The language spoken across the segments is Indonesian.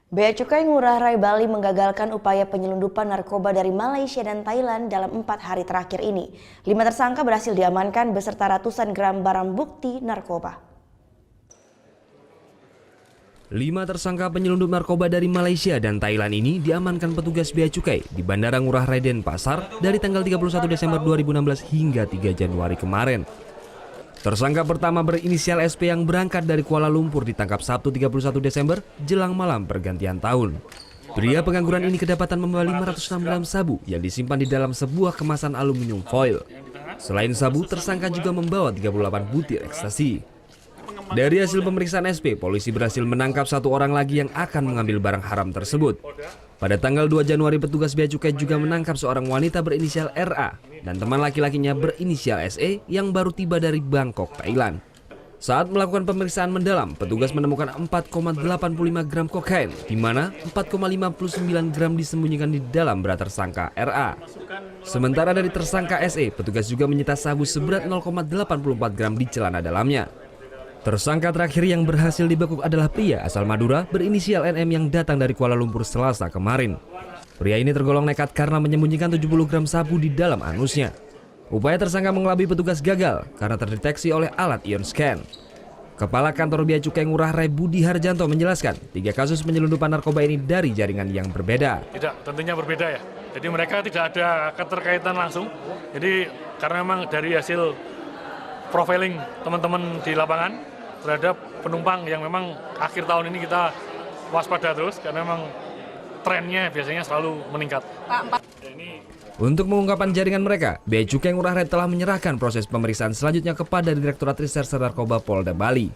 Bea Cukai Ngurah Rai Bali menggagalkan upaya penyelundupan narkoba dari Malaysia dan Thailand dalam 4 hari terakhir ini. 5 tersangka berhasil diamankan beserta ratusan gram barang bukti narkoba. 5 tersangka penyelundup narkoba dari Malaysia dan Thailand ini diamankan petugas Bea Cukai di Bandara Ngurah Rai Denpasar dari tanggal 31 Desember 2016 hingga 3 Januari kemarin. Tersangka pertama berinisial SP yang berangkat dari Kuala Lumpur ditangkap Sabtu 31 Desember jelang malam pergantian tahun. Pria pengangguran ini kedapatan membawa 506 gram sabu yang disimpan di dalam sebuah kemasan aluminium foil. Selain sabu, tersangka juga membawa 38 butir ekstasi. Dari hasil pemeriksaan SP, polisi berhasil menangkap 1 orang lagi yang akan mengambil barang haram tersebut. Pada tanggal 2 Januari, petugas Bea Cukai juga menangkap seorang wanita berinisial RA dan teman laki-lakinya berinisial SE yang baru tiba dari Bangkok, Thailand. Saat melakukan pemeriksaan mendalam, petugas menemukan 4,85 gram kokain, di mana 4,59 gram disembunyikan di dalam berat tersangka RA. Sementara dari tersangka SE, petugas juga menyita sabu seberat 0,84 gram di celana dalamnya. Tersangka terakhir yang berhasil dibekuk adalah pria asal Madura berinisial NM yang datang dari Kuala Lumpur Selasa kemarin. Pria ini tergolong nekat karena menyembunyikan 70 gram sabu di dalam anusnya. Upaya tersangka mengelabui petugas gagal karena terdeteksi oleh alat ion scan. Kepala Kantor Bea Cukai Ngurah Rai Budi Harjanto menjelaskan 3 kasus penyelundupan narkoba ini dari jaringan yang berbeda. Tidak, tentunya berbeda ya. Jadi mereka tidak ada keterkaitan langsung. Jadi karena memang dari hasil profiling teman-teman di lapangan terhadap penumpang yang memang akhir tahun ini kita waspada terus karena memang trennya biasanya selalu meningkat. Untuk mengungkapkan jaringan mereka, Bea Cukai Ngurah Rai telah menyerahkan proses pemeriksaan selanjutnya kepada Direktorat Reserse Narkoba Polda Bali.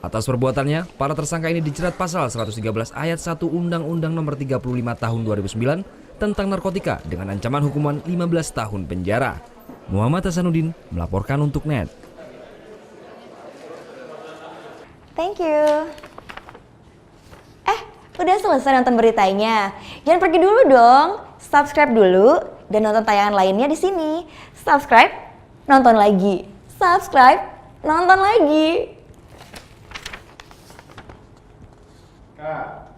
Atas perbuatannya, para tersangka ini dijerat pasal 113 ayat 1 Undang-Undang Nomor 35 Tahun 2009 tentang narkotika dengan ancaman hukuman 15 tahun penjara. Muhammad Hasanuddin melaporkan untuk NET. Thank you. Udah selesai nonton beritanya? Jangan pergi dulu dong. Subscribe dulu dan nonton tayangan lainnya di sini. Subscribe, nonton lagi. Subscribe, nonton lagi. Kak.